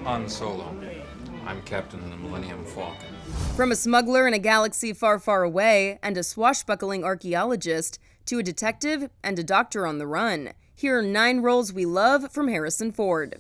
Han Solo. I'm Captain of the Millennium Falcon. From a smuggler in a galaxy far, far away, and a swashbuckling archaeologist, to a detective and a doctor on the run, here are 9 roles we love from Harrison Ford.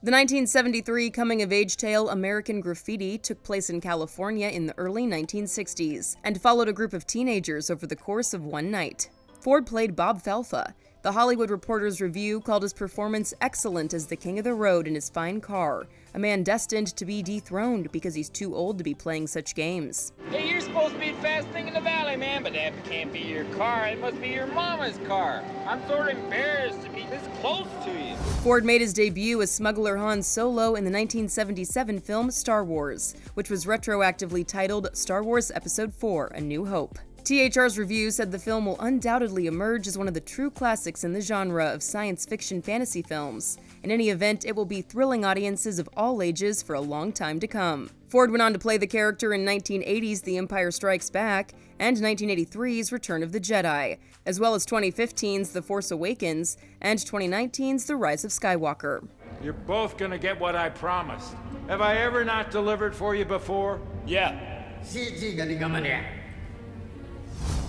The 1973 coming-of-age tale American Graffiti took place in California in the early 1960s and followed a group of teenagers over the course of one night. Ford played Bob Falfa. The Hollywood Reporter's review called his performance excellent as the king of the road in his fine car, a man destined to be dethroned because he's too old to be playing such games. Hey, you're supposed to be the fastest thing in the valley, man, but that can't be your car. It must be your mama's car. I'm sort of embarrassed to be this close to you. Ford made his debut as smuggler Han Solo in the 1977 film Star Wars, which was retroactively titled Star Wars Episode 4: A New Hope. THR's review said the film will undoubtedly emerge as one of the true classics in the genre of science fiction fantasy films. In any event, it will be thrilling audiences of all ages for a long time to come. Ford went on to play the character in 1980's The Empire Strikes Back and 1983's Return of the Jedi, as well as 2015's The Force Awakens and 2019's The Rise of Skywalker. You're both gonna get what I promised. Have I ever not delivered for you before? Yeah.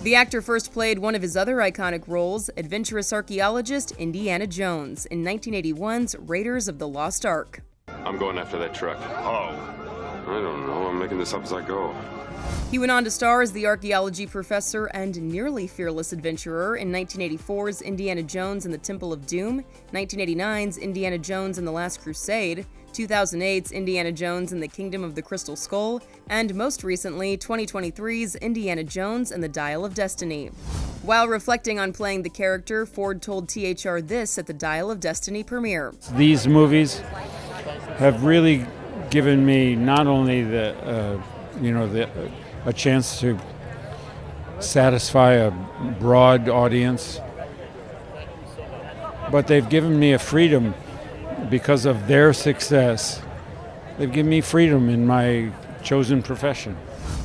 The actor first played one of his other iconic roles, adventurous archaeologist Indiana Jones, in 1981's Raiders of the Lost Ark. I'm going after that truck. Oh. I don't know. I'm making this up as I go. He went on to star as the archaeology professor and nearly fearless adventurer in 1984's Indiana Jones and the Temple of Doom, 1989's Indiana Jones and the Last Crusade, 2008's Indiana Jones and the Kingdom of the Crystal Skull, and most recently, 2023's Indiana Jones and the Dial of Destiny. While reflecting on playing the character, Ford told THR this at the Dial of Destiny premiere. These movies have really given me not only a chance to satisfy a broad audience, but they've given me a freedom because of their success. They've given me freedom in my chosen profession.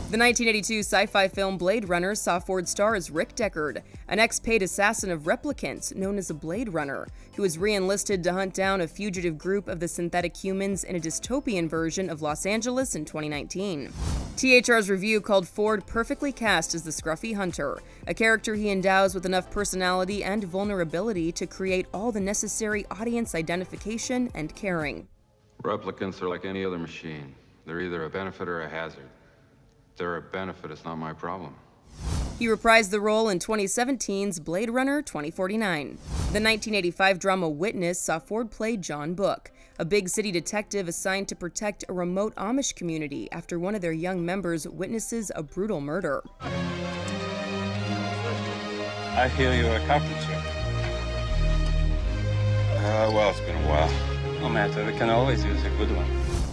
The 1982 sci-fi film Blade Runner saw Ford star as Rick Deckard, an ex-paid assassin of replicants known as a Blade Runner, who was re-enlisted to hunt down a fugitive group of the synthetic humans in a dystopian version of Los Angeles in 2019. THR's review called Ford perfectly cast as the scruffy hunter, a character he endows with enough personality and vulnerability to create all the necessary audience identification and caring. Replicants are like any other machine. They're either a benefit or a hazard. If they're a benefit, it's not my problem. He reprised the role in 2017's Blade Runner 2049. The 1985 drama Witness saw Ford play John Book, a big city detective assigned to protect a remote Amish community after one of their young members witnesses a brutal murder. I hear you're a carpenter. Well, it's been a while. No matter, we can always use a good one.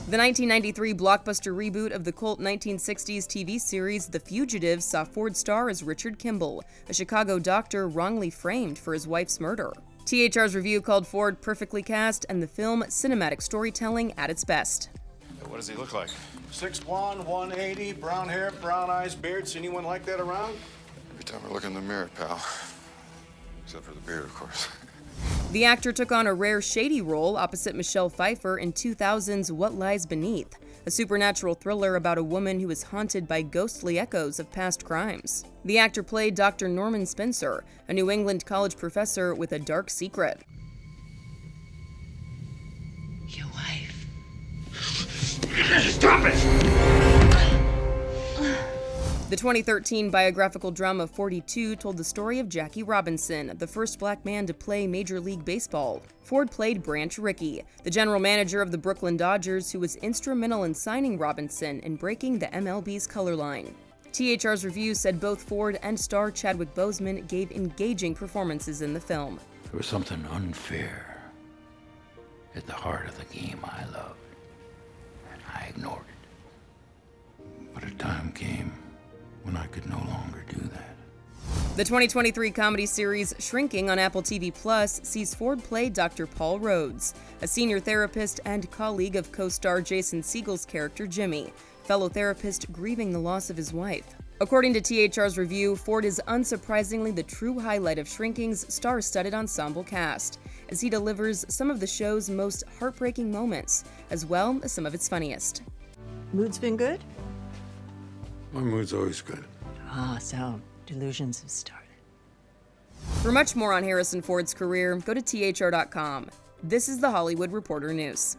The 1993 blockbuster reboot of the cult 1960s TV series The Fugitive saw Ford star as Richard Kimball, a Chicago doctor wrongly framed for his wife's murder. THR's review called Ford perfectly cast and the film cinematic storytelling at its best. What does he look like? 6'1", 180, brown hair, brown eyes, beard. See anyone like that around? Every time I look in the mirror, pal. Except for the beard, of course. The actor took on a rare shady role opposite Michelle Pfeiffer in 2000's What Lies Beneath, a supernatural thriller about a woman who is haunted by ghostly echoes of past crimes. The actor played Dr. Norman Spencer, a New England college professor with a dark secret. Your wife. Stop it! The 2013 biographical drama 42 told the story of Jackie Robinson, the first black man to play Major League Baseball. Ford played Branch Rickey, the general manager of the Brooklyn Dodgers who was instrumental in signing Robinson and breaking the MLB's color line. THR's review said both Ford and star Chadwick Boseman gave engaging performances in the film. There was something unfair at the heart of the game I loved, and I ignored it. But a time came when I could no longer do that. The 2023 comedy series Shrinking on Apple TV Plus sees Ford play Dr. Paul Rhodes, a senior therapist and colleague of co-star Jason Segel's character Jimmy, fellow therapist grieving the loss of his wife. According to THR's review, Ford is unsurprisingly the true highlight of Shrinking's star-studded ensemble cast. as he delivers some of the show's most heartbreaking moments, as well as some of its funniest. Mood's been good? My mood's always good. Ah, so delusions have started. For much more on Harrison Ford's career, go to thr.com. This is the Hollywood Reporter News.